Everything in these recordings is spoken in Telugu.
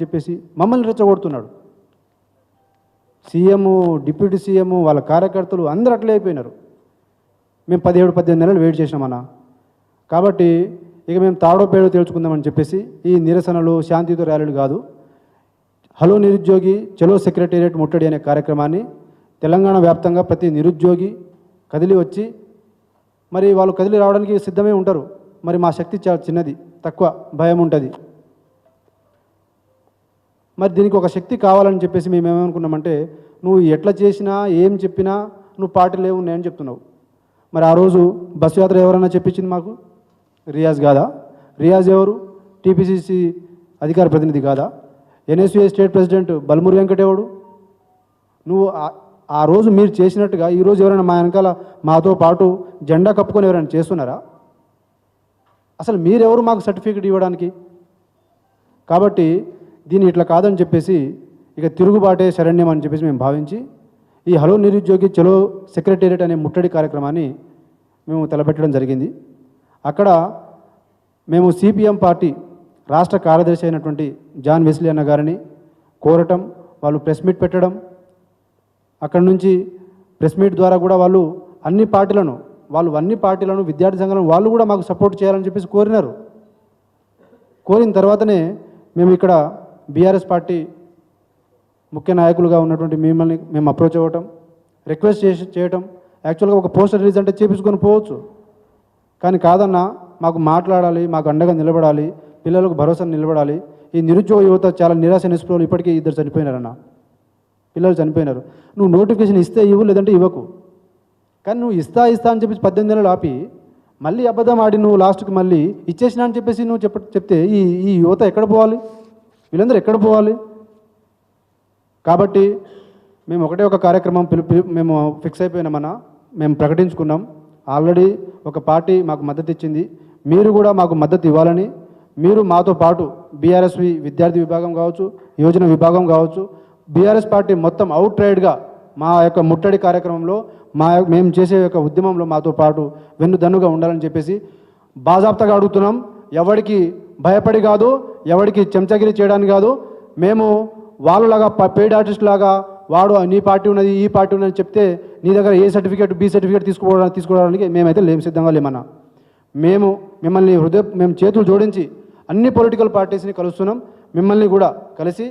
చెప్పేసి మమ్మల్ని రెచ్చగొడుతున్నాడు. సీఎం, డిప్యూటీ సీఎం, వాళ్ళ కార్యకర్తలు అందరూ అట్లే అయిపోయినారు. మేము 17-18 నెలలు వెయిట్ చేసినామన్నా. కాబట్టి ఇక మేము తాడో పేడో తేల్చుకుందామని చెప్పేసి ఈ నిరసనలు, శాంతియుత ర్యాలీలు కాదు, హలో నిరుద్యోగి చలో సెక్రటేరియట్ ముట్టడి అనే కార్యక్రమాన్ని తెలంగాణ వ్యాప్తంగా ప్రతి నిరుద్యోగి కదిలి వచ్చి, మరి వాళ్ళు కదిలి రావడానికి సిద్ధమే ఉంటారు. మరి మా శక్తి చాలా చిన్నది, తక్కువ, భయం ఉంటుంది. మరి దీనికి ఒక శక్తి కావాలని చెప్పేసి మేము ఏమనుకున్నామంటే, నువ్వు ఎట్లా చేసినా ఏం చెప్పినా నువ్వు పార్టీలు ఏమున్నాయని చెప్తున్నావు. మరి ఆ రోజు బస్సు యాత్ర ఎవరన్నా చెప్పించింది మాకు? రియాజ్ కాదా? రియాజ్ ఎవరు? టీపీసీసీ అధికార ప్రతినిధి కాదా? NSUI state president Balmuri Venkat ఎవడు? నువ్వు ఆ రోజు మీరు చేసినట్టుగా ఈరోజు ఎవరైనా మా వెనకాల మాతో పాటు జెండా కప్పుకొని ఎవరైనా చేస్తున్నారా? అసలు మీరెవరు మాకు సర్టిఫికేట్ ఇవ్వడానికి? కాబట్టి దీన్ని ఇట్లా కాదని చెప్పేసి ఇక తిరుగుబాటే శరణ్యం అని చెప్పేసి మేము భావించి ఈ హలో నిరుద్యోగి చలో సెక్రటేరియట్ అనే ముట్టడి కార్యక్రమాన్ని మేము తలపెట్టడం జరిగింది. అక్కడ మేము సిపిఎం పార్టీ రాష్ట్ర కార్యదర్శి అయినటువంటి జాన్ వెస్లీ అన్న గారిని కోరటం, వాళ్ళు ప్రెస్ మీట్ పెట్టడం, అక్కడి నుంచి ప్రెస్ మీట్ ద్వారా కూడా వాళ్ళు అన్ని పార్టీలను విద్యార్థి సంఘాలను వాళ్ళు కూడా మాకు సపోర్ట్ చేయాలని చెప్పేసి కోరినారు. కోరిన తర్వాతనే మేము ఇక్కడ బీఆర్ఎస్ పార్టీ ముఖ్య నాయకులుగా ఉన్నటువంటి మిమ్మల్ని మేము అప్రోచ్ అవ్వటం, రిక్వెస్ట్ చేయటం. యాక్చువల్గా ఒక పోస్టర్ రిలీజ్ అంటే చేపించుకొని పోవచ్చు, కానీ కాదన్నా, మాకు మాట్లాడాలి, మాకు అండగా నిలబడాలి, పిల్లలకు భరోసా నిలబడాలి. ఈ నిరుద్యోగ యువత చాలా నిరాశ నిస్పృహలు, ఇప్పటికీ 2 చనిపోయినారన్న పిల్లలు చనిపోయినారు. నువ్వు నోటిఫికేషన్ ఇస్తే ఇవ్వు, లేదంటే ఇవ్వకు. కానీ నువ్వు ఇస్తా అని చెప్పేసి 18 నెలలు ఆపి మళ్ళీ అబద్ధం ఆడి నువ్వు లాస్ట్కి మళ్ళీ ఇచ్చేసినా అని చెప్పేసి నువ్వు చెప్తే ఈ యువత ఎక్కడ పోవాలి? వీళ్ళందరూ ఎక్కడ పోవాలి? కాబట్టి మేము ఒక కార్యక్రమం మేము ఫిక్స్ అయిపోయినామన్నా, మేము ప్రకటించుకున్నాం. ఆల్రెడీ ఒక పార్టీ మాకు మద్దతు ఇచ్చింది. మీరు కూడా మాకు మద్దతు ఇవ్వాలని, మీరు మాతో పాటు బీఆర్ఎస్వి విద్యార్థి విభాగం కావచ్చు, యువజన విభాగం కావచ్చు, బీఆర్ఎస్ పార్టీ మొత్తం అవుట్ రైడ్గా మా యొక్క ముట్టడి కార్యక్రమంలో మేము చేసే యొక్క ఉద్యమంలో మాతో పాటు వెన్నుదన్నుగా ఉండాలని చెప్పేసి బాజాప్తగా అడుగుతున్నాం. ఎవరికి భయపడి కాదు, ఎవరికి చెంచగిరి చేయడానికి కాదు. మేము వాళ్ళలాగా పెయిడ్ ఆర్టిస్ట్ లాగా వాడు నీ పార్టీ ఉన్నది, ఈ పార్టీ ఉన్నది చెప్తే నీ దగ్గర ఏ సర్టిఫికేట్, బి సర్టిఫికేట్ తీసుకోవడానికి మేమైతే సిద్ధంగా లేమన్నా. మేము చేతులు జోడించి అన్ని పొలిటికల్ పార్టీస్ని కలుస్తున్నాం. మిమ్మల్ని కూడా కలిసి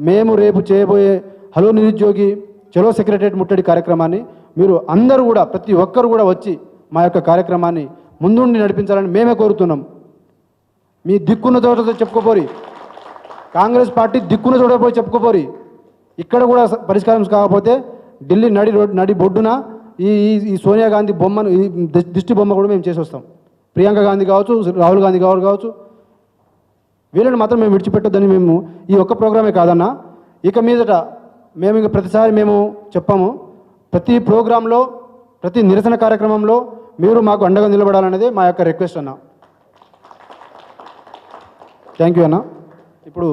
మేము రేపు చేయబోయే హలో నిరుద్యోగి చలో సెక్రటేరియట్ ముట్టడి కార్యక్రమాన్ని మీరు అందరూ కూడా, ప్రతి ఒక్కరు కూడా వచ్చి మా యొక్క కార్యక్రమాన్ని ముందుండి నడిపించాలని మేమే కోరుతున్నాం. మీ దిక్కున్న చోట చెప్పుకోపోరి, కాంగ్రెస్ పార్టీ దిక్కున్న చోట పోయి చెప్పుకోపోరి. ఇక్కడ కూడా పరిష్కారం కాకపోతే ఢిల్లీ నడి బొడ్డున ఈ సోనియా గాంధీ బొమ్మను, ఈ దిష్టి బొమ్మ కూడా మేము చేసి వస్తాం. ప్రియాంక గాంధీ కావచ్చు, రాహుల్ గాంధీ కావచ్చు, వీళ్ళని మాత్రం మేము విడిచిపెట్టొద్దని మేము ఈ ఒక్క ప్రోగ్రామే కాదన్నా, ఇక మీదట మేము ఇంక ప్రతిసారి మేము చెప్పాము, ప్రతి ప్రోగ్రాంలో, ప్రతి నిరసన కార్యక్రమంలో మీరు మాకు అండగా నిలబడాలనేది మా యొక్క రిక్వెస్ట్ అన్న. థ్యాంక్ యూ అన్న. ఇప్పుడు